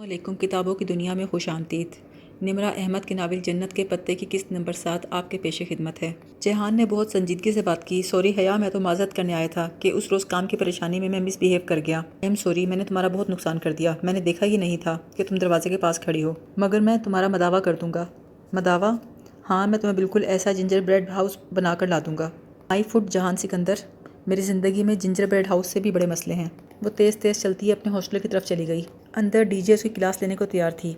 علیکم کتابوں کی دنیا میں خوش آمدید۔ نمرہ احمد کی ناول جنت کے پتے کی قسط نمبر 7 آپ کے پیش خدمت ہے۔ جہان نے بہت سنجیدگی سے بات کی۔ سوری حیا، میں تو معذرت کرنے آیا تھا کہ اس روز کام کی پریشانی میں مس بیہیو کر گیا۔ سوری، میں نے تمہارا بہت نقصان کر دیا۔ میں نے دیکھا ہی نہیں تھا کہ تم دروازے کے پاس کھڑی ہو، مگر میں تمہارا مداوع کر دوں گا۔ مداوع؟ ہاں، میں تمہیں بالکل ایسا جنجر بریڈ ہاؤس بنا کر لا دوں گا۔ 5 فٹ جہان سکندر، میری زندگی میں جنجر بریڈ ہاؤس سے بھی بڑے مسئلے ہیں۔ وہ تیز تیز چلتی ہے اپنے ہاسٹل کی طرف چلی گئی۔ اندر ڈی جے اس کی کلاس لینے کو تیار تھی۔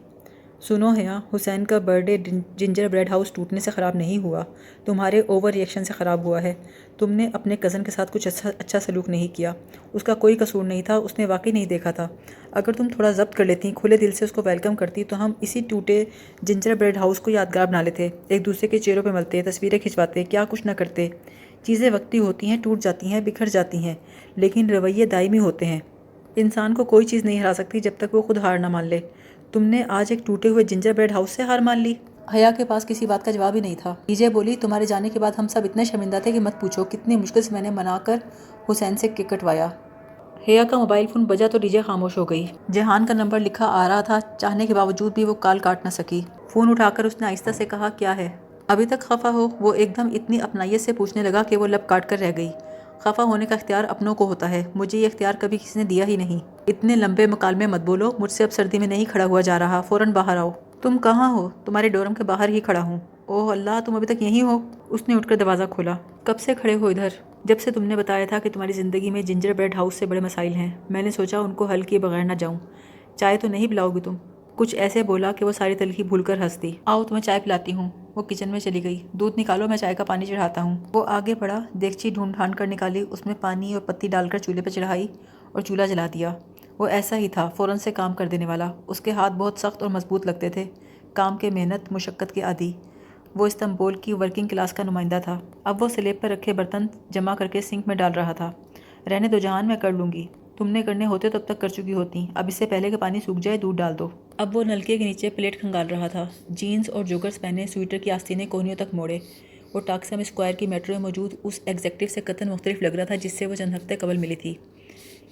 سنو حیا، حسین کا birthday gingerbread house ٹوٹنے سے خراب نہیں ہوا، تمہارے اوور ری ایکشن سے خراب ہوا ہے۔ تم نے اپنے کزن کے ساتھ کچھ اچھا سلوک نہیں کیا۔ اس کا کوئی قصور نہیں تھا، اس نے واقعی نہیں دیکھا تھا۔ اگر تم تھوڑا ضبط کر لیتی، کھلے دل سے اس کو ویلکم کرتی، تو ہم اسی ٹوٹے جنجر بریڈ ہاؤس کو یادگار بنا لیتے، ایک دوسرے کے چہروں پہ ملتے، تصویریں کھنچواتے، کیا کچھ نہ کرتے۔ چیزیں وقتی ہوتی ہیں، ٹوٹ جاتی ہیں، بکھر جاتی ہیں، لیکن رویے دائمی ہوتے ہیں۔ انسان کو کوئی چیز نہیں ہرا سکتی جب تک وہ خود ہار نہ مان لے۔ تم نے آج ایک ٹوٹے ہوئے جنجر بریڈ ہاؤس سے ہار مان لی؟ حیا کے پاس کسی بات کا جواب ہی نہیں تھا۔ ڈی جے بولی، تمہارے جانے کے بعد ہم سب اتنے شرمندہ تھے کہ مت پوچھو، کتنی مشکل سے میں نے منا کر حسین سے کیک کٹوایا۔ حیا کا موبائل فون بجا تو ڈی جے خاموش ہو گئی۔ جہان کا نمبر لکھا آ رہا تھا، چاہنے کے باوجود بھی وہ کال کاٹ نہ سکی۔ فون اٹھا کر اس نے آہستہ سے کہا، کیا ہے؟ ابھی تک خفا ہو؟ وہ ایک دم اتنی اپنائیت سے پوچھنے لگا کہ وہ لب کاٹ کر رہ گئی۔ خفا ہونے کا اختیار اپنوں کو ہوتا ہے، مجھے یہ اختیار کبھی کسی نے دیا ہی نہیں۔ اتنے لمبے مکالمے مت بولو، مجھ سے اب سردی میں نہیں کھڑا ہوا جا رہا، فوراً باہر آؤ۔ تم کہاں ہو؟ تمہارے ڈورم کے باہر ہی کھڑا ہوں۔ اوہ اللہ، تم ابھی تک یہیں ہو؟ اس نے اٹھ کر دروازہ کھولا۔ کب سے کھڑے ہو ادھر؟ جب سے تم نے بتایا تھا کہ تمہاری زندگی میں جنجر بریڈ ہاؤس سے بڑے مسائل ہیں، میں نے سوچا ان کو حل کیے بغیر نہ جاؤں۔ چائے تو نہیں پلاؤ گی تم؟ کچھ ایسے بولا کہ وہ ساری تلخی بھول کر ہنس دی۔ آؤ تمہیں چائے پلاتی ہوں۔ وہ کچن میں چلی گئی۔ دودھ نکالو، میں چائے کا پانی چڑھاتا ہوں۔ وہ آگے بڑھا، دیگچی ڈھونڈ ڈھانڈ کر نکالی، اس میں پانی اور پتی ڈال کر چولہے پہ چڑھائی اور چولہا جلا دیا۔ وہ ایسا ہی تھا، فوراً سے کام کر دینے والا۔ اس کے ہاتھ بہت سخت اور مضبوط لگتے تھے، کام کے محنت مشقت کے عادی۔ وہ استنبول کی ورکنگ کلاس کا نمائندہ تھا۔ اب وہ سلیب پر رکھے برتن جمع کر کے سنک میں ڈال رہا تھا۔ رہنے دو جہان، میں کر لوں گی، تم نے کرنے ہوتے تب تک کر چکی ہوتی۔ اب اس سے پہلے کہ پانی سوکھ جائے دودھ ڈال دو۔ اب وہ نلکے کے نیچے پلیٹ کھنگال رہا تھا۔ جینز اور جوگرز پہنے، سویٹر کی آستینیں کونیوں تک موڑے، وہ ٹاکسم اسکوائر کی میٹرو میں موجود اس ایگزیکٹو سے قطعاً مختلف لگ رہا تھا جس سے وہ چند ہفتے قبل ملی تھی۔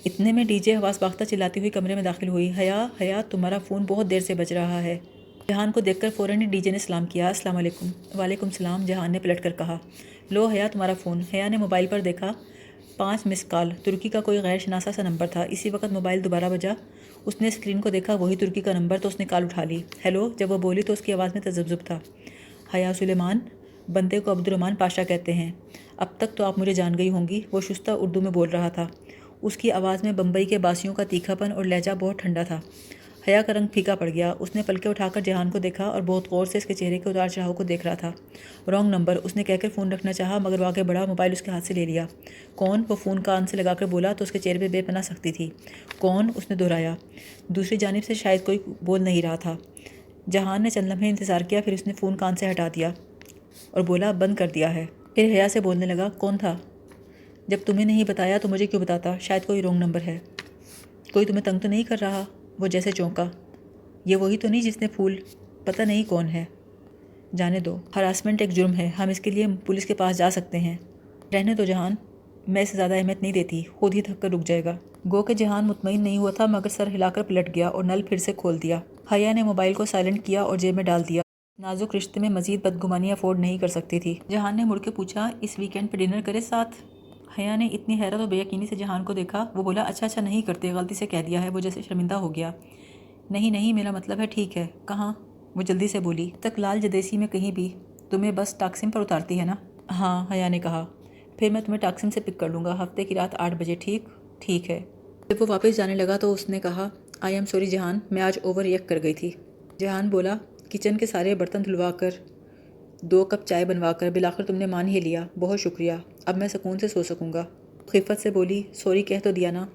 اتنے میں ڈی جے حواس باختہ چلاتی ہوئی کمرے میں داخل ہوئی۔ حیا، حیا، تمہارا فون بہت دیر سے بج رہا ہے۔ جہان کو دیکھ کر فوراً ہی ڈی جے نے سلام کیا۔ السلام علیکم۔ وعلیکم السلام، جہان نے پلٹ کر کہا۔ لو حیا، تمہارا فون۔ حیا نے موبائل پر دیکھا، 5 مس کال، ترکی کا کوئی غیر شناسا سا نمبر تھا۔ اسی وقت موبائل دوبارہ بجا۔ اس نے اسکرین کو دیکھا، وہی ترکی کا نمبر، تو اس نے کال اٹھا لی۔ ہیلو، جب وہ بولی تو اس کی آواز میں تذبذب تھا۔ حیا سلیمان، بندے کو عبد الرحمن پاشا کہتے ہیں۔ اب تک تو آپ مجھے جان گئی ہوں گی، وہ شستہ اردو میں بول رہا تھا۔ اس کی آواز میں بمبئی کے باسیوں کا تیکھا پن اور لہجہ بہت ٹھنڈا تھا۔ حیا کا رنگ پھیکا پڑ گیا۔ اس نے پلکیں اٹھا کر جہان کو دیکھا اور بہت غور سے اس کے چہرے کے اتار چڑھاؤ کو دیکھ رہا تھا۔ رانگ نمبر، اس نے کہہ کر فون رکھنا چاہا، مگر وہ آگے بڑھا، موبائل اس کے ہاتھ سے لے لیا۔ کون؟ وہ فون کان سے لگا کر بولا تو اس کے چہرے پہ بے پناہ سختی تھی۔ کون؟ اس نے دہرایا۔ دوسری جانب سے شاید کوئی بول نہیں رہا تھا۔ جہان نے چند لمحے انتظار کیا، پھر اس نے فون کان سے ہٹا دیا اور بولا، بند کر دیا ہے۔ پھر حیا سے بولنے لگا، کون تھا؟ جب تمہیں نہیں بتایا تو مجھے کیوں بتاتا؟ شاید کوئی رانگ نمبر ہے۔ کوئی تمہیں تنگ تو نہیں کر رہا؟ وہ جیسے چونکا۔ یہ وہی تو نہیں جس نے پھول؟ پتہ نہیں کون ہے۔ جانے دو، ہراسمنٹ ایک جرم ہے، ہم اس کے لیے پولیس کے پاس جا سکتے ہیں۔ رہنے دو جہان، میں اسے زیادہ اہمیت نہیں دیتی، خود ہی تھک کر رک جائے گا۔ گو کہ جہان مطمئن نہیں ہوا تھا، مگر سر ہلا کر پلٹ گیا اور نل پھر سے کھول دیا۔ حیا نے موبائل کو سائلنٹ کیا اور جیب میں ڈال دیا۔ نازک رشتے میں مزید بدگمانی افورڈ نہیں کر سکتی تھی۔ جہان نے مڑ کے پوچھا، اس ویکینڈ پہ ڈنر کرے ساتھ؟ حیا نے اتنی حیرت و بے یقینی سے جہان کو دیکھا، وہ بولا، اچھا اچھا نہیں کرتے، غلطی سے کہہ دیا ہے۔ وہ جیسے شرمندہ ہو گیا۔ نہیں نہیں، میرا مطلب ہے ٹھیک ہے۔ کہاں؟ وہ جلدی سے بولی، تک لال جدیسی میں کہیں بھی۔ تمہیں بس ٹاکسم پر اتارتی ہے نا؟ ہاں، حیا نے کہا۔ پھر میں تمہیں ٹاکسم سے پک کر لوں گا، ہفتے کی رات 8 بجے، ٹھیک؟ ٹھیک ہے۔ جب وہ واپس جانے لگا تو اس نے کہا، آئی ایم سوری جہان، میں آج اوور ریئیکٹ کر گئی تھی۔ جہان بولا، کچن کے سارے برتن دھلوا کر، 2 کپ چائے بنوا کر، بالآخر تم نے مان ہی لیا، بہت شکریہ، اب میں سکون سے سو سکوں گا۔ خفت سے بولی، سوری کہہ تو دیا نا؟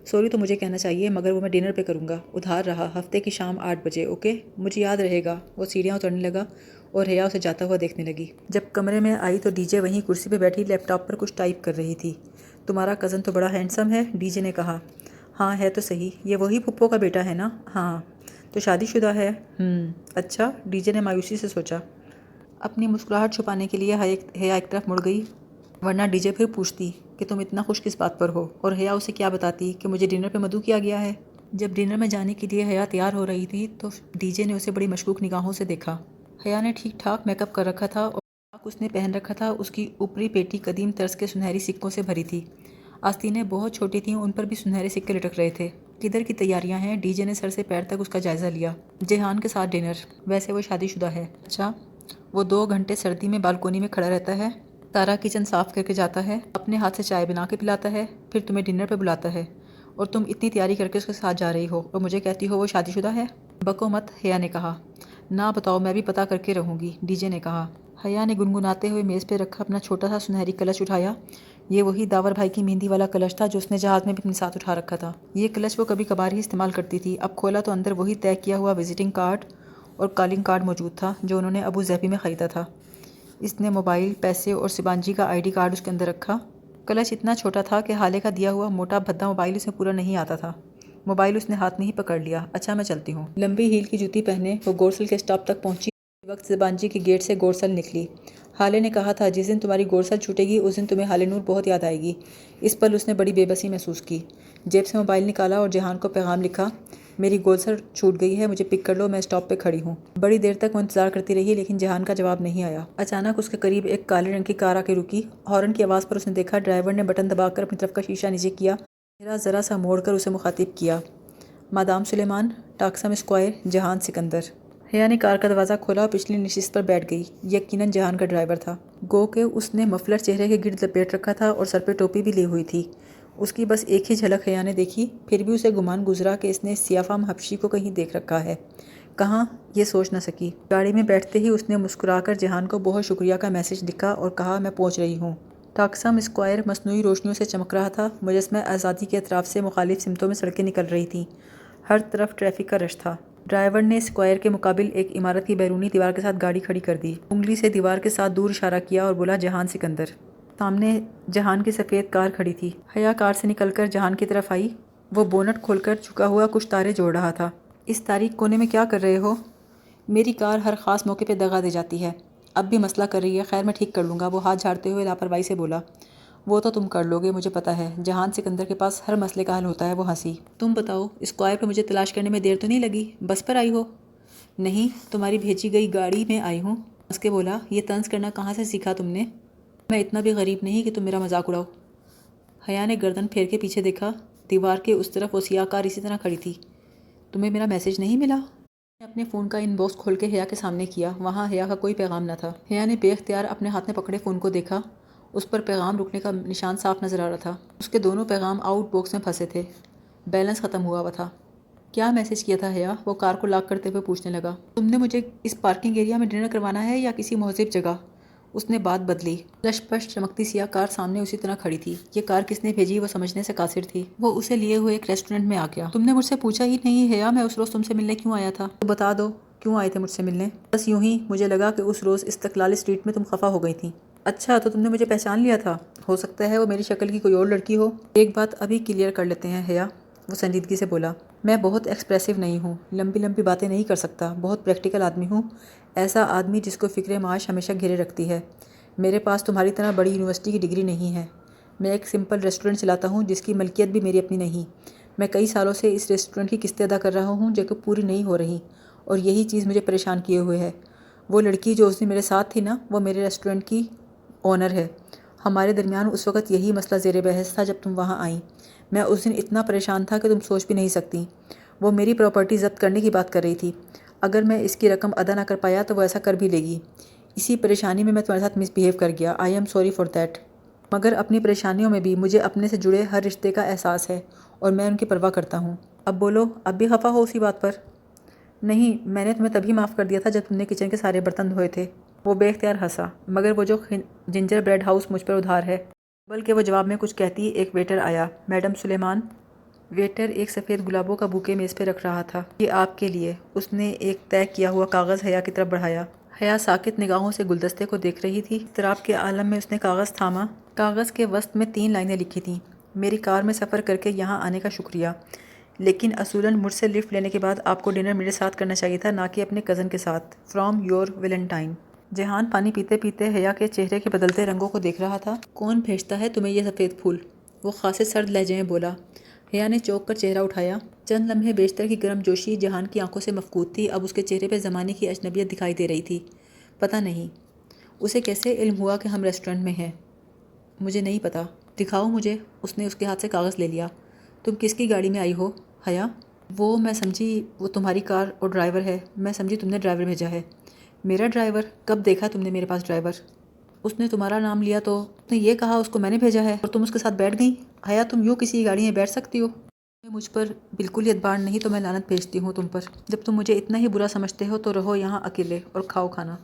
سوری تو مجھے کہنا چاہیے، مگر وہ میں ڈنر پہ کروں گا، ادھار رہا، ہفتے کی شام 8 بجے، اوکے؟ مجھے یاد رہے گا۔ وہ سیڑھیاں اترنے لگا اور حیا اسے جاتا ہوا دیکھنے لگی۔ جب کمرے میں آئی تو ڈی جے وہیں کرسی پہ بیٹھی لیپ ٹاپ پر کچھ ٹائپ کر رہی تھی۔ تمہارا کزن تو بڑا ہینڈسم ہے، ڈی جے نے کہا۔ ہاں ہے تو صحیح، یہ وہی پھپھو کا بیٹا ہے نا؟ ہاں۔ تو شادی شدہ ہے؟ اچھا، ڈی جے نے مایوسی سے سوچا۔ اپنی مسکراہٹ چھپانے کے لیے حیا ایک طرف مڑ گئی، ورنہ ڈی جے پھر پوچھتی کہ تم اتنا خوش کس بات پر ہو، اور حیا اسے کیا بتاتی کہ مجھے ڈنر پہ مدعو کیا گیا ہے۔ جب ڈنر میں جانے کے لیے حیا تیار ہو رہی تھی تو ڈی جے نے اسے بڑی مشکوک نگاہوں سے دیکھا۔ حیا نے ٹھیک ٹھاک میک اپ کر رکھا تھا اور پوشاک اس نے پہن رکھا تھا اس کی اوپری پیٹی قدیم طرز کے سنہری سکوں سے بھری تھی۔ آستینیں بہت چھوٹی تھیں، ان پر بھی سنہرے سکے لٹک رہے تھے۔ کدھر کی تیاریاں ہیں؟ ڈی جے نے سر سے پیر تک اس کا جائزہ لیا۔ جیہان کے ساتھ ڈنر، ویسے وہ شادی شدہ ہے۔ اچھا، وہ 2 گھنٹے سردی میں بالکونی میں کھڑا رہتا ہے، سارا کچن صاف کر کے جاتا ہے، اپنے ہاتھ سے چائے بنا کے پلاتا ہے، پھر تمہیں ڈنر پہ بلاتا ہے، اور تم اتنی تیاری کر کے اس کے ساتھ جا رہی ہو اور مجھے کہتی ہو وہ شادی شدہ ہے؟ بکو مت، حیا نے کہا۔ نہ بتاؤ، میں بھی پتہ کر کے رہوں گی، ڈی جے نے کہا۔ حیا نے گنگناتے ہوئے میز پہ رکھا اپنا چھوٹا سا سنہری کلش اٹھایا۔ یہ وہی داور بھائی کی مہندی والا کلش تھا جو اس نے جہاز میں بھی اپنے ساتھ اٹھا رکھا تھا۔ یہ کلش وہ کبھی کبھار ہی استعمال کرتی تھی۔ اب کھولا تو اندر وہی طے کیا ہوا وزٹنگ کارڈ اور کالنگ کارڈ موجود تھا جو انہوں نے ابو ظبی میں خریدا تھا۔ اس نے موبائل، پیسے اور سبانجی کا آئی ڈی کارڈ اس کے اندر رکھا۔ کلش اتنا چھوٹا تھا کہ حالے کا دیا ہوا موٹا بھدا موبائل اسے پورا نہیں آتا تھا۔ موبائل اس نے ہاتھ میں ہی پکڑ لیا۔ اچھا، میں چلتی ہوں۔ لمبی ہیل کی جوتی پہنے وہ گورسل کے اسٹاپ تک پہنچی۔ اسی وقت زبانجی کے گیٹ سے گورسل نکلی۔ حالے نے کہا تھا جس دن تمہاری گورسل چھوٹے گی اس دن تمہیں حالے نور بہت یاد آئے گی۔ اس پل اس نے بڑی بے بسی محسوس کی۔ جیب سے موبائل نکالا اور جیہان کو پیغام لکھا، میری گورسل چھوٹ گئی ہے، مجھے پک کر لو، میں اسٹاپ پہ کھڑی ہوں۔ بڑی دیر تک وہ انتظار کرتی رہی لیکن جیہان کا جواب نہیں آیا۔ اچانک اس کے قریب ایک کالے رنگ کی کار آ کے رکی۔ ہارن کی آواز پر اس نے دیکھا ڈرائیور نے بٹن دبا کر اپنی طرف کا شیشہ نیچے کیا، چہرہ ذرا سا موڑ کر اسے مخاطب کیا۔ مادام سلیمان، ٹاکسم اسکوائر، جیہان سکندر۔ حیا نے کار کا دروازہ کھولا اور پچھلی نشست پر بیٹھ گئی۔ یقیناً جیہان کا ڈرائیور تھا، گو کہ اس نے مفلر چہرے کے گرد لپیٹ رکھا تھا اور سر پہ ٹوپی بھی لی ہوئی تھی۔ اس کی بس ایک ہی جھلک حیا نے دیکھی، پھر بھی اسے گمان گزرا کہ اس نے اس سیاہ فام حبشی کو کہیں دیکھ رکھا ہے۔ کہاں، یہ سوچ نہ سکی۔ گاڑی میں بیٹھتے ہی اس نے مسکرا کر جیہان کو بہت شکریہ کا میسج لکھا اور کہا، میں پہنچ رہی ہوں۔ ٹاکسم اسکوائر مصنوعی روشنیوں سے چمک رہا تھا۔ مجسمہ آزادی کے اطراف سے مخالف سمتوں میں سڑکیں نکل رہی تھیں، ہر طرف ٹریفک کا رش تھا۔ ڈرائیور نے اسکوائر کے مقابل ایک عمارت کی بیرونی دیوار کے ساتھ گاڑی کھڑی کر دی، انگلی سے دیوار کے ساتھ دور اشارہ کیا اور بولا، جیہان سکندر۔ سامنے جیہان کی سفید کار کھڑی تھی۔ حیا کار سے نکل کر جیہان کی طرف آئی۔ وہ بونٹ کھول کر جھکا ہوا کچھ تارے جوڑ رہا تھا۔ اس تاریک کونے میں کیا کر رہے ہو؟ میری کار ہر خاص موقع پہ دغا دے جاتی ہے، اب بھی مسئلہ کر رہی ہے۔ خیر، میں ٹھیک کر لوں گا، وہ ہاتھ جھاڑتے ہوئے لاپرواہی سے بولا۔ وہ تو تم کر لو گے، مجھے پتہ ہے، جیہان سکندر کے پاس ہر مسئلے کا حل ہوتا ہے، وہ ہنسی۔ تم بتاؤ، اسکوائر پہ مجھے تلاش کرنے میں دیر تو نہیں لگی؟ بس پر آئی ہو؟ نہیں، تمہاری بھیجی گئی گاڑی میں آئی ہوں، ہنس کے بولا۔ یہ طنز کرنا کہاں سے سیکھا تم نے؟ میں اتنا بھی غریب نہیں کہ تم میرا مذاق اڑاؤ۔ حیا نے گردن پھیر کے پیچھے دیکھا۔ دیوار کے اس طرف وہ سیاہ کار اسی طرح کھڑی تھی۔ تمہیں میرا میسج نہیں ملا؟ میں نے اپنے فون کا ان باکس کھول کے حیا کے سامنے کیا، وہاں حیا کا کوئی پیغام نہ تھا۔ حیا نے بے اختیار اپنے ہاتھ میں پکڑے فون کو دیکھا، اس پر پیغام رکنے کا نشان صاف نظر آ رہا تھا۔ اس کے دونوں پیغام آؤٹ باکس میں پھنسے تھے، بیلنس ختم ہوا ہوا تھا۔ کیا میسج کیا تھا حیا؟ وہ کار کو لاک کرتے ہوئے پوچھنے لگا۔ تم نے مجھے اس پارکنگ ایریا میں ڈنر کروانا ہے یا کسی مہذب جگہ؟ اس نے بات بدلی۔ لش پش چمکتی سیاہ کار سامنے اسی طرح کھڑی تھی۔ یہ کار کس نے بھیجی وہ سمجھنے سے قاصر تھی۔ وہ اسے لیے ہوئے ایک ریسٹورنٹ میں آ گیا۔ تم نے مجھ سے پوچھا ہی نہیں حیا، میں اس روز تم سے ملنے کیوں آیا تھا؟ تو بتا دو، کیوں آئے تھے مجھ سے ملنے؟ بس یوں ہی، مجھے لگا کہ اس روز استقلال اسٹریٹ میں تم خفا ہو گئی تھیں۔ اچھا، تو تم نے مجھے پہچان لیا تھا؟ ہو سکتا ہے وہ میری شکل کی کوئی اور لڑکی ہو۔ ایک بات ابھی کلیئر کر لیتے ہیں حیا، وہ سنجیدگی سے بولا۔ میں بہت ایکسپریسو نہیں ہوں، لمبی لمبی باتیں نہیں کر سکتا، بہت پریکٹیکل آدمی ہوں، ایسا آدمی جس کو فکر معاش ہمیشہ گھیرے رکھتی ہے۔ میرے پاس تمہاری طرح بڑی یونیورسٹی کی ڈگری نہیں ہے۔ میں ایک سمپل ریسٹورنٹ چلاتا ہوں جس کی ملکیت بھی میری اپنی نہیں۔ میں کئی سالوں سے اس ریسٹورنٹ کی قسطیں ادا کر رہا ہوں جو کہ پوری نہیں ہو رہی، اور یہی چیز مجھے پریشان کیے ہوئے ہے۔ وہ لڑکی جو اس دن میرے ساتھ تھی نا، وہ میرے ریسٹورنٹ کی اونر ہے۔ ہمارے درمیان اس وقت یہی مسئلہ زیر بحث تھا جب تم وہاں آئیں۔ میں اس دن اتنا پریشان تھا کہ تم سوچ بھی نہیں سکتی۔ وہ میری پراپرٹی ضبط کرنے کی بات کر رہی تھی، اگر میں اس کی رقم ادا نہ کر پایا تو وہ ایسا کر بھی لے گی۔ اسی پریشانی میں تمہارے ساتھ مس بہیو کر گیا، I am sorry for that. مگر اپنی پریشانیوں میں بھی مجھے اپنے سے جڑے ہر رشتے کا احساس ہے اور میں ان کی پرواہ کرتا ہوں۔ اب بولو، اب بھی خفا ہو اسی بات پر؟ نہیں، میں نے تمہیں تبھی معاف کر دیا تھا جب تم نے کچن کے سارے برتن دھوئے تھے۔ وہ بے اختیار ہنسا۔ مگر وہ جو جنجر بریڈ ہاؤس مجھ پر ادھار ہے۔ بلکہ وہ جواب میں کچھ کہتی ایک ویٹر آیا۔ میڈم سلیمان۔ ویٹر ایک سفید گلابوں کا بوکے میز پہ رکھ رہا تھا۔ یہ آپ کے لیے۔ اس نے ایک طے کیا ہوا کاغذ حیا کی طرف بڑھایا۔ حیا ساکت نگاہوں سے گلدستے کو دیکھ رہی تھی۔ اضطراب کے عالم میں اس نے کاغذ تھاما۔ کاغذ کے وسط میں 3 لائنیں لکھی تھیں۔ میری کار میں سفر کر کے یہاں آنے کا شکریہ، لیکن اصولاً مجھ سے لفٹ لینے کے بعد آپ کو ڈنر میرے ساتھ کرنا چاہیے تھا، نہ کہ اپنے کزن کے ساتھ۔ From your Valentine. جیہان پانی پیتے پیتے حیا کے چہرے کے بدلتے رنگوں کو دیکھ رہا تھا۔ کون بھیجتا ہے تمہیں یہ سفید پھول؟ وہ خاصے سرد لہجے میں بولا۔ حیا نے چونک کر چہرہ اٹھایا۔ چند لمحے بیشتر کی گرم جوشی جہان کی آنکھوں سے مفقود تھی، اب اس کے چہرے پہ زمانے کی اجنبیت دکھائی دے رہی تھی۔ پتہ نہیں اسے کیسے علم ہوا کہ ہم ریسٹورنٹ میں ہیں۔ مجھے نہیں پتہ۔ دکھاؤ مجھے۔ اس نے اس کے ہاتھ سے کاغذ لے لیا۔ تم کس کی گاڑی میں آئی ہو حیا؟ وہ میں سمجھی وہ تمہاری کار اور ڈرائیور ہے۔ میں سمجھی تم نے ڈرائیور بھیجا ہے۔ میرا ڈرائیور؟ کب دیکھا تم نے میرے پاس ڈرائیور؟ اس نے تمہارا نام لیا تو اس نے یہ کہا اس کو میں نے بھیجا ہے اور تم اس کے ساتھ بیٹھ گئی۔ حیا تم یوں کسی گاڑی میں بیٹھ سکتی ہو؟ مجھ پر بالکل اعتبار نہیں تو میں لعنت بھیجتی ہوں تم پر۔ جب تم مجھے اتنا ہی برا سمجھتے ہو تو رہو یہاں اکیلے اور کھاؤ کھانا۔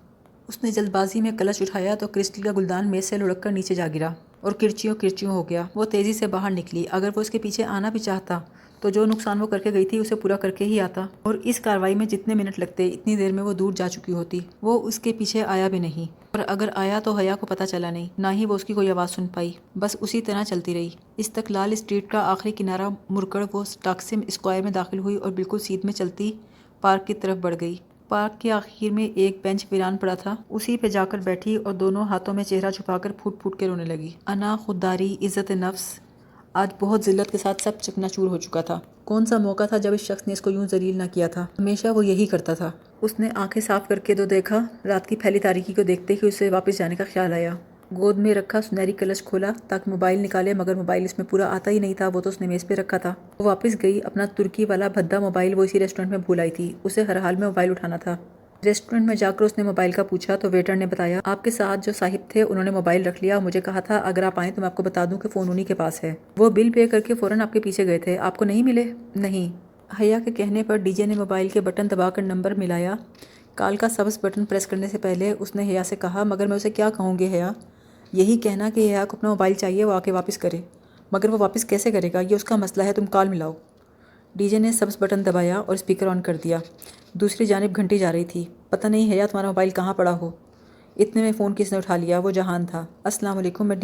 اس نے جلد بازی میں کلش اٹھایا تو کرسٹل کا گلدان میز سے لڑک کر نیچے جا گرا اور کرچیوں ہو گیا۔ وہ تیزی سے باہر نکلی۔ اگر وہ اس کے پیچھے آنا بھی چاہتا تو جو نقصان وہ کر کے گئی تھی اسے پورا کر کے ہی آتا، اور اس کارروائی میں جتنے منٹ لگتے اتنی دیر میں وہ دور جا چکی ہوتی۔ وہ اس کے پیچھے آیا بھی نہیں، اور اگر آیا تو حیا کو پتہ چلا نہیں، نہ ہی وہ اس کی کوئی آواز سن پائی۔ بس اسی طرح چلتی رہی۔ استقلال اسٹریٹ کا آخری کنارہ مڑ کر وہ ٹاکسم اسکوائر میں داخل ہوئی اور بالکل سیدھ میں چلتی پارک کی طرف بڑھ گئی۔ پارک کے آخر میں ایک بینچ ویران پڑا تھا، اسی پہ جا کر بیٹھی اور دونوں ہاتھوں میں چہرہ چھپا کر پھوٹ پھوٹ کے رونے لگی۔ انا، خودداری، عزت نفس، آج بہت ذلت کے ساتھ سب چکنا چور ہو چکا تھا۔ کون سا موقع تھا جب اس شخص نے اس کو یوں ذلیل نہ کیا تھا؟ ہمیشہ وہ یہی کرتا تھا۔ اس نے آنکھیں صاف کر کے تو دیکھا، رات کی پھیلی تاریکی کو دیکھتے ہی اسے واپس جانے کا خیال آیا۔ گود میں رکھا سنہری کلش کھولا تاکہ موبائل نکالے، مگر موبائل اس میں پورا آتا ہی نہیں تھا، وہ تو اس نے میز پہ رکھا تھا۔ وہ واپس گئی۔ اپنا ترکی والا بھدا موبائل وہ اسی ریسٹورنٹ میں بھول آئی تھی۔ اسے ہر حال میں موبائل اٹھانا تھا۔ ریسٹورنٹ میں جا کر اس نے موبائل کا پوچھا تو ویٹر نے بتایا، آپ کے ساتھ جو صاحب تھے انہوں نے موبائل رکھ لیا اور مجھے کہا تھا اگر آپ آئیں تو میں آپ کو بتا دوں کہ فون انہی کے پاس ہے۔ وہ بل پے کر کے فوراً آپ کے پیچھے گئے تھے، آپ کو نہیں ملے؟ نہیں۔ حیا کے کہنے پر ڈی جے نے موبائل کے بٹن دبا کر نمبر ملایا۔ کال کا سبز بٹن پریس کرنے سے پہلے اس نے حیا سے کہا، مگر میں اسے کیا کہوں گی حیا؟ یہی کہنا کہ حیا کو اپنا موبائل چاہیے، وہ آ کے واپس کرے۔ مگر وہ واپس کیسے کرے گا؟ یہ اس کا مسئلہ ہے، تم کال ملاؤ۔ ڈی جے نے سبز بٹن دبایا اور اسپیکر آن کر دیا۔ دوسری جانب گھنٹی جا رہی تھی۔ پتہ نہیں حیا تمہارا موبائل کہاں پڑا ہو۔ اتنے میں فون کس نے اٹھا لیا؟ وہ جہان تھا۔ السلام علیکم، میں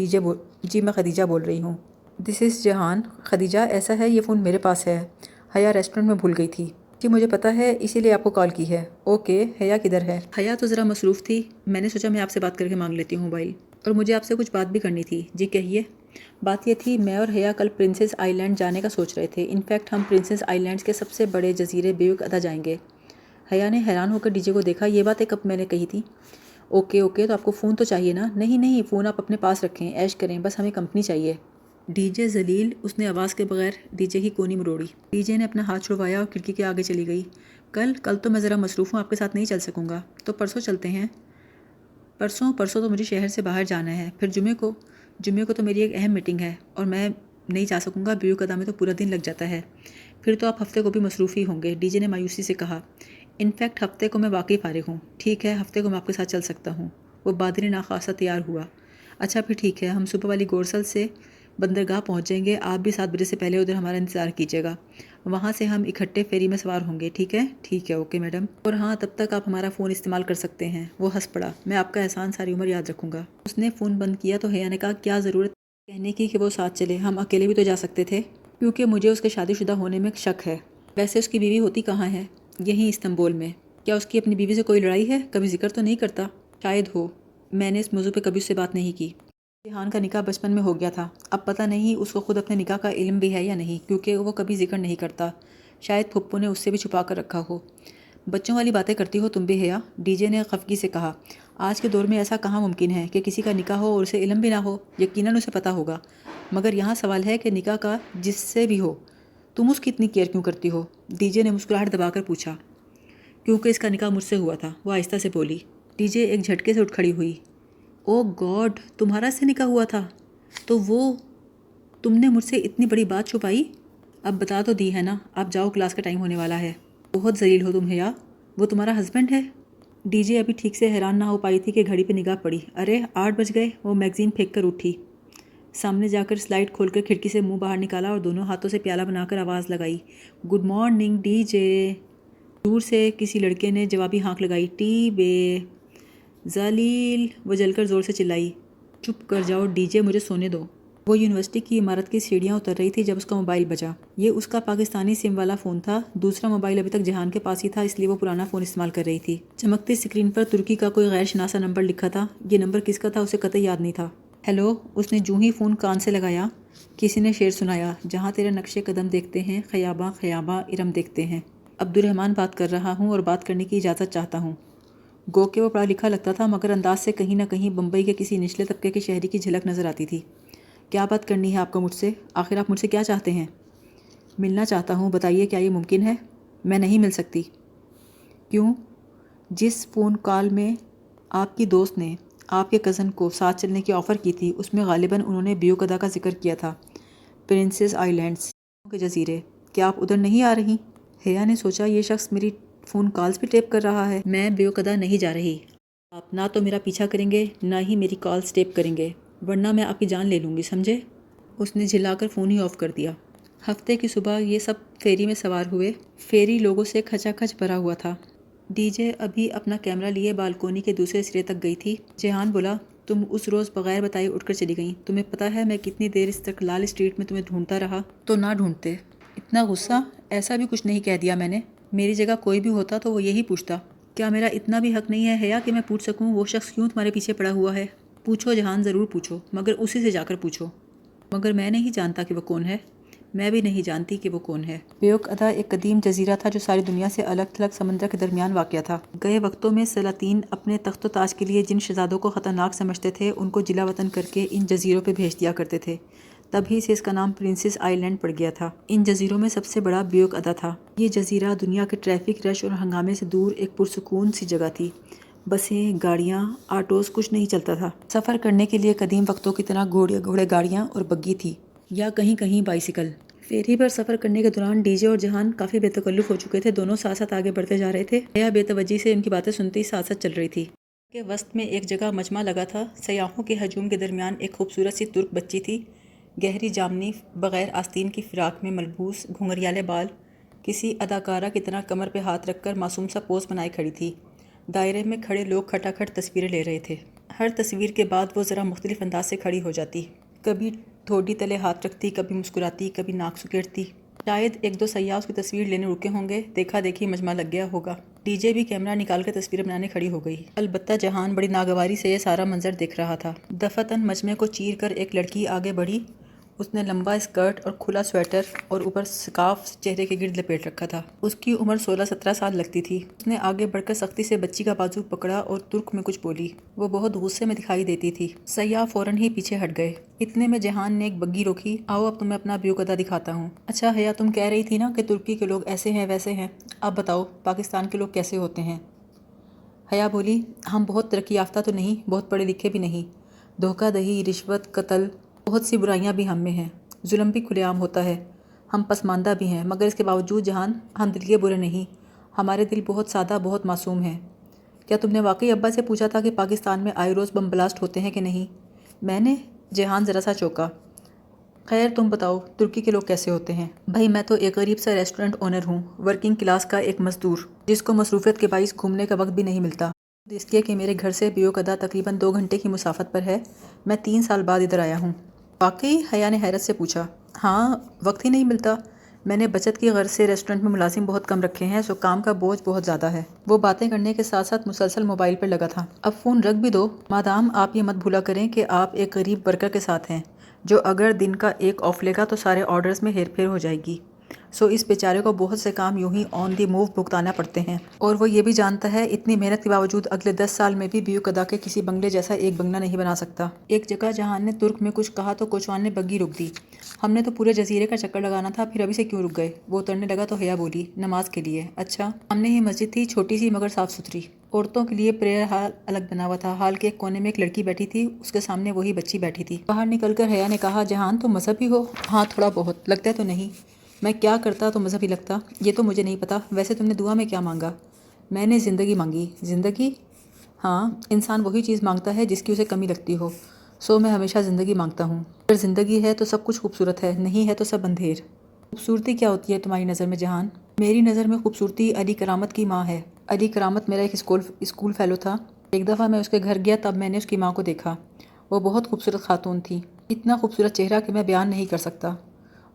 جی میں خدیجہ بول رہی ہوں۔ دس از جہان۔ خدیجہ، ایسا ہے یہ فون میرے پاس ہے، حیا ریسٹورنٹ میں بھول گئی تھی۔ جی مجھے پتہ ہے، اسی لیے آپ کو کال کی ہے۔ اوکے، حیا کدھر ہے؟ حیا تو ذرا مصروف تھی، میں نے سوچا میں آپ سے بات کر کے مانگ لیتی ہوں موبائل، اور مجھے آپ سے کچھ بات بھی کرنی تھی۔ جی کہیے۔ بات یہ تھی، میں اور حیا کل پرنسس آئی لینڈ جانے کا سوچ رہے تھے۔ انفیکٹ ہم پرنسس آئی لینڈز کے سب سے بڑے جزیرے بیوک ادا جائیں گے۔ حیا نے حیران ہو کر ڈی جے کو دیکھا، یہ باتیں کب میں نے کہی تھی؟ اوکے تو آپ کو فون تو چاہیے نا؟ نہیں، فون آپ اپنے پاس رکھیں، عیش کریں، بس ہمیں کمپنی چاہیے۔ ڈی جے ذلیل، اس نے آواز کے بغیر ڈی جے کی کونی مروڑی۔ ڈی جے نے اپنا ہاتھ چھڑوایا اور کھڑکی کے آگے چلی گئی۔ کل تو میں ذرا مصروف ہوں، آپ کے ساتھ نہیں چل سکوں گا، تو پرسوں چلتے ہیں۔ پرسوں تو مجھے شہر سے باہر جانا ہے، پھر جمعے کو تو میری ایک اہم میٹنگ ہے اور میں نہیں جا سکوں گا، بیوک ادا میں تو پورا دن لگ جاتا ہے، پھر تو آپ ہفتے کو بھی مصروف ہی ہوں گے۔ ڈی جے نے مایوسی سے کہا، انفیکٹ ہفتے کو میں واقعی فارغ ہوں۔ ٹھیک ہے، ہفتے کو میں آپ کے ساتھ چل سکتا ہوں۔ وہ بادری ناخواستہ تیار ہوا۔ اچھا پھر ٹھیک ہے، ہم صبح والی گورسل سے بندرگاہ پہنچ جائیں گے، آپ بھی 7 بجے سے پہلے ادھر ہمارا انتظار کیجیے گا، وہاں سے ہم اکٹھے فیری میں سوار ہوں گے، ٹھیک ہے، اوکے میڈم۔ اور ہاں، تب تک آپ ہمارا فون استعمال کر سکتے ہیں۔ وہ ہنس پڑا، میں آپ کا احسان ساری عمر یاد رکھوں گا۔ اس نے فون بند کیا تو حیا نے کہا، کیا ضرورت کہنے کی کہ وہ ساتھ چلے، ہم اکیلے بھی تو جا سکتے تھے، کیونکہ مجھے اس کے شادی شدہ ہونے میں شک ہے۔ ویسے اس کی بیوی ہوتی کہاں ہے؟ یہیں استنبول میں۔ کیا اس کی اپنی بیوی سے کوئی لڑائی ہے؟ کبھی ذکر تو نہیں کرتا؟ شاید ہو، میں نے اس موضوع پہ کبھی اس سے بات نہیں کی۔ جہان کا نکاح بچپن میں ہو گیا تھا، اب پتہ نہیں اس کو خود اپنے نکاح کا علم بھی ہے یا نہیں، کیونکہ وہ کبھی ذکر نہیں کرتا، شاید پھپھو نے اس سے بھی چھپا کر رکھا ہو۔ بچوں والی باتیں کرتی ہو تم بھی حیا، ڈی جے نے خفگی سے کہا۔ آج کے دور میں ایسا کہاں ممکن ہے کہ کسی کا نکاح ہو اور اسے علم بھی نہ ہو؟ یقیناً اسے پتہ ہوگا، مگر یہاں سوال ہے کہ نکاح کا جس سے بھی ہو، تم اس کی اتنی کیئر کیوں کرتی ہو؟ ڈی جے نے مسکراہٹ دبا کر پوچھا۔ کیونکہ اس کا نکاح مجھ سے ہوا تھا، وہ آہستہ سے بولی۔ ڈی جے ایک جھٹکے سے اٹھ کھڑی ہوئی۔ او گاڈ، تمہارا سے نکاح ہوا تھا؟ تو وہ تم نے مجھ سے اتنی بڑی بات چھپائی؟ اب بتا تو دی ہے نا، اب جاؤ، کلاس کا ٹائم ہونے والا ہے۔ بہت ذلیل ہو تم حیا، وہ تمہارا ہسبینڈ ہے؟ ڈی جے ابھی ٹھیک سے حیران نہ ہو پائی تھی کہ گھڑی پہ نگاہ پڑی۔ ارے 8 بج گئے۔ وہ میگزین پھینک کر اٹھی، سامنے جا کر سلائڈ کھول کر کھڑکی سے منہ باہر نکالا اور دونوں ہاتھوں سے پیالہ بنا کر آواز لگائی، گڈ مارننگ ڈی جے۔ دور سے کسی لڑکے نے جوابی ہانک لگائی، ٹی بے ذلیل۔ وہ جل کر زور سے چلائی، چپ کر جاؤ ڈی جے، مجھے سونے دو۔ وہ یونیورسٹی کی عمارت کی سیڑھیاں اتر رہی تھی جب اس کا موبائل بجا۔ یہ اس کا پاکستانی سم والا فون تھا، دوسرا موبائل ابھی تک جہان کے پاس ہی تھا، اس لیے وہ پرانا فون استعمال کر رہی تھی۔ چمکتی اسکرین پر ترکی کا کوئی غیر شناسا نمبر لکھا تھا۔ یہ نمبر کس کا تھا اسے قطعی یاد نہیں تھا۔ ہیلو، اس نے جوں ہی فون کان سے لگایا کسی نے شعر سنایا، جہاں تیرے نقشے قدم دیکھتے ہیں خیاباں خیاباں ارم دیکھتے ہیں۔ عبد الرحمن بات کر رہا ہوں اور بات کرنے کی اجازت چاہتا ہوں۔ گو کہ وہ پڑھا لکھا لگتا تھا مگر انداز سے کہیں نہ کہیں بمبئی کے کسی نچلے طبقے کے شہری کی جھلک نظر آتی تھی۔ کیا بات کرنی ہے آپ کو مجھ سے؟ آخر آپ مجھ سے کیا چاہتے ہیں؟ ملنا چاہتا ہوں، بتائیے کیا یہ ممکن ہے؟ میں نہیں مل سکتی۔ کیوں؟ جس فون کال میں آپ کی دوست نے آپ کے کزن کو ساتھ چلنے کی آفر کی تھی اس میں غالباً انہوں نے بیوقدہ کا ذکر کیا تھا، پرنسس آئی لینڈز کے جزیرے۔ کیا آپ ادھر نہیں آ رہی؟ حیا نے سوچا یہ شخص میری فون کالز بھی ٹیپ کر رہا ہے۔ میں بیوقدہ نہیں جا رہی۔ آپ نہ تو میرا پیچھا کریں گے نہ ہی میری کالز ٹیپ کریں گے، ورنہ میں آپ کی جان لے لوں گی، سمجھے؟ اس نے جھلا کر فون ہی آف کر دیا۔ ہفتے کی صبح یہ سب فیری میں سوار ہوئے۔ فیری لوگوں سے کھچا کھچ بھرا ہوا تھا۔ ڈی جے ابھی اپنا کیمرہ لیے بالکونی کے دوسرے سرے تک گئی تھی۔ جیہان بولا، تم اس روز بغیر بتائے اٹھ کر چلی گئیں۔ تمہیں پتہ ہے میں کتنی دیر استقلال اسٹریٹ میں تمہیں ڈھونڈتا رہا؟ تو نہ ڈھونڈتے۔ اتنا غصہ؟ ایسا بھی کچھ نہیں کہہ دیا میں نے۔ میری جگہ کوئی بھی ہوتا تو وہ یہی پوچھتا۔ کیا میرا اتنا بھی حق نہیں ہے حیا کہ میں پوچھ سکوں وہ شخص کیوں تمہارے پیچھے پڑا ہوا ہے؟ پوچھو جہان، ضرور پوچھو، مگر اسی سے جا کر پوچھو۔ مگر میں نہیں جانتا کہ وہ کون ہے۔ میں بھی نہیں جانتی کہ وہ کون ہے۔ بیوقدہ ایک قدیم جزیرہ تھا جو ساری دنیا سے الگ تھلگ سمندر کے درمیان واقع تھا۔ گئے وقتوں میں سلاطین اپنے تخت و تاج کے لیے جن شہزادوں کو خطرناک سمجھتے تھے ان کو جلا وطن کر کے ان جزیروں پہ بھیج دیا کرتے تھے۔ تبھی سے اس کا نام پرنسس آئی لینڈ پڑ گیا تھا۔ ان جزیروں میں سب سے بڑا بیوقدہ تھا۔ یہ جزیرہ دنیا کے ٹریفک رش اور ہنگامے سے دور ایک پرسکون سی جگہ تھی۔ بسیں، گاڑیاں، آٹوز کچھ نہیں چلتا تھا۔ سفر کرنے کے لیے قدیم وقتوں کی طرح گھوڑے گاڑیاں اور بگی تھی، یا کہیں کہیں بائیسیکل۔ فیری پر سفر کرنے کے دوران ڈی جے اور جہان کافی بے تکلف ہو چکے تھے۔ دونوں ساتھ ساتھ آگے بڑھتے جا رہے تھے۔ حیا بے توجہی سے ان کی باتیں سنتی ساتھ ساتھ چل رہی تھی۔ کے وسط میں ایک جگہ مجمع لگا تھا۔ سیاحوں کے ہجوم کے درمیان ایک خوبصورت سی ترک بچی تھی، گہری جامنی بغیر آستین کی فراق میں ملبوس، گھنگھریالے بال، کسی اداکارہ کی طرح کمر پہ ہاتھ رکھ کر معصوم سا پوز بنائے کھڑی تھی۔ دائرے میں کھڑے لوگ کھٹا کھٹ تصویریں لے رہے تھے۔ ہر تصویر کے بعد وہ ذرا مختلف انداز سے کھڑی ہو جاتی، کبھی ٹھوڈی تلے ہاتھ رکھتی، کبھی مسکراتی، کبھی ناک سکیڑتی۔ شاید ایک دو سیاح اس کی تصویر لینے رکے ہوں گے۔ دیکھا دیکھی مجمع لگ گیا ہوگا۔ ڈی جے بھی کیمرہ نکال کر تصویریں بنانے کھڑی ہو گئی۔ البتہ جہان بڑی ناگواری سے یہ سارا منظر دیکھ رہا تھا۔ دفعتاً مجمع کو چیر کر ایک لڑکی آگے بڑھی۔ اس نے لمبا اسکرٹ اور کھلا سویٹر اور اوپر سکارف چہرے کے گرد لپیٹ رکھا تھا۔ اس کی عمر 16-17 سال لگتی تھی۔ اس نے آگے بڑھ کر سختی سے بچی کا بازو پکڑا اور ترک میں کچھ بولی۔ وہ بہت غصے میں دکھائی دیتی تھی۔ سیاح فوراً ہی پیچھے ہٹ گئے۔ اتنے میں جہان نے ایک بگی روکی۔ آؤ اب تمہیں اپنا بیوقدہ دکھاتا ہوں۔ اچھا حیا، تم کہہ رہی تھی نا کہ ترکی کے لوگ ایسے ہیں ویسے ہیں، اب بتاؤ پاکستان کے لوگ کیسے ہوتے ہیں؟ حیا بولی، ہم بہت ترقی یافتہ تو نہیں، بہت پڑھے لکھے بھی نہیں۔ دھوکہ دہی، رشوت، قتل، بہت سی برائیاں بھی ہم میں ہیں۔ ظلم بھی کھلے عام ہوتا ہے۔ ہم پسماندہ بھی ہیں، مگر اس کے باوجود جہان ہم دل کے برے نہیں۔ ہمارے دل بہت سادہ، بہت معصوم ہیں۔ کیا تم نے واقعی ابا سے پوچھا تھا کہ پاکستان میں آئے روز بم بلاسٹ ہوتے ہیں کہ نہیں؟ میں نے؟ جہان ذرا سا چونکا۔ خیر تم بتاؤ ترکی کے لوگ کیسے ہوتے ہیں؟ بھائی میں تو ایک غریب سا ریسٹورنٹ اونر ہوں، ورکنگ کلاس کا ایک مزدور، جس کو مصروفیت کے باعث گھومنے کا وقت بھی نہیں ملتا۔ اس لیے کہ میرے گھر سے بیوقدہ تقریباً 2 گھنٹے کی مسافت پر ہے، میں 3 سال بعد ادھر آیا ہوں۔ واقعی؟ حیا نے حیرت سے پوچھا۔ ہاں، وقت ہی نہیں ملتا۔ میں نے بچت کی غرض سے ریسٹورنٹ میں ملازم بہت کم رکھے ہیں، سو کام کا بوجھ بہت زیادہ ہے۔ وہ باتیں کرنے کے ساتھ ساتھ مسلسل موبائل پر لگا تھا۔ اب فون رکھ بھی دو، مادام آپ یہ مت بھولا کریں کہ آپ ایک غریب ورکر کے ساتھ ہیں، جو اگر دن کا ایک آف لے گا تو سارے آرڈرز میں ہیر پھیر ہو جائے گی۔ سو اس بیچارے کو بہت سے کام یوں ہی آن دی موو بھگتانا پڑتے ہیں، اور وہ یہ بھی جانتا ہے اتنی محنت کے باوجود اگلے 10 سال میں بھی بیوقدہ کے کسی بنگلے جیسا ایک بنگلہ نہیں بنا سکتا۔ ایک جگہ جہان نے ترک میں کچھ کہا تو کوچوان نے بگی روک دی۔ ہم نے تو پورے جزیرے کا چکر لگانا تھا، پھر ابھی سے کیوں رک گئے؟ وہ اترنے لگا تو حیا بولی، نماز کے لیے۔ اچھا۔ سامنے ہی مسجد تھی، چھوٹی سی مگر صاف ستھری۔ عورتوں کے لیے پریئر ہال الگ بنا ہوا تھا۔ ہال کے ایک کونے میں ایک لڑکی بیٹھی تھی، اس کے سامنے وہی بچی بیٹھی تھی۔ باہر نکل کر حیا نے کہا، جہان تم مذہبی ہو؟ ہاں تھوڑا بہت، لگتا ہے تو نہیں۔ میں کیا کرتا تو مذہبی لگتا، یہ تو مجھے نہیں پتا۔ ویسے تم نے دعا میں کیا مانگا؟ میں نے زندگی مانگی۔ زندگی؟ ہاں، انسان وہی چیز مانگتا ہے جس کی اسے کمی لگتی ہو، سو میں ہمیشہ زندگی مانگتا ہوں۔ اگر زندگی ہے تو سب کچھ خوبصورت ہے، نہیں ہے تو سب اندھیر۔ خوبصورتی کیا ہوتی ہے تمہاری نظر میں جہان؟ میری نظر میں خوبصورتی علی کرامت کی ماں ہے۔ علی کرامت میرا ایک اسکول فیلو تھا۔ ایک دفعہ میں اس کے گھر گیا، تب میں نے اس کی ماں کو دیکھا۔ وہ بہت خوبصورت خاتون تھی، اتنا خوبصورت چہرہ کہ میں بیان نہیں کر سکتا۔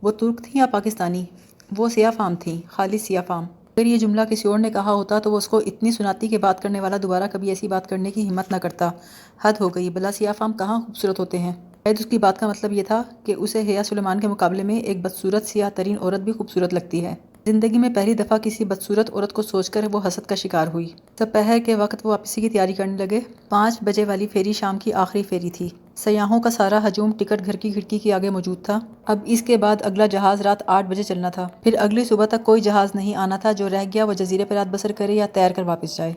وہ ترک تھیں یا پاکستانی؟ وہ سیاہ فام تھیں، خالص سیاہ فام۔ اگر یہ جملہ کسی اور نے کہا ہوتا تو وہ اس کو اتنی سناتی کہ بات کرنے والا دوبارہ کبھی ایسی بات کرنے کی ہمت نہ کرتا۔ حد ہو گئی، بلا سیاہ فام کہاں خوبصورت ہوتے ہیں؟ شاید اس کی بات کا مطلب یہ تھا کہ اسے حیا سلیمان کے مقابلے میں ایک بدصورت سیاہ ترین عورت بھی خوبصورت لگتی ہے۔ زندگی میں پہلی دفعہ کسی بدصورت عورت کو سوچ کر وہ حسد کا شکار ہوئی۔ دوپہر کے وقت وہ واپسی کی تیاری کرنے لگے۔ 5 بجے والی فیری شام کی آخری فیری تھی۔ سیاحوں کا سارا ہجوم ٹکٹ گھر کی کھڑکی کے آگے موجود تھا۔ اب اس کے بعد اگلا جہاز رات 8 بجے چلنا تھا۔ پھر اگلی صبح تک کوئی جہاز نہیں آنا تھا۔ جو رہ گیا وہ جزیرے پر رات بسر کرے یا تیر کر واپس جائے۔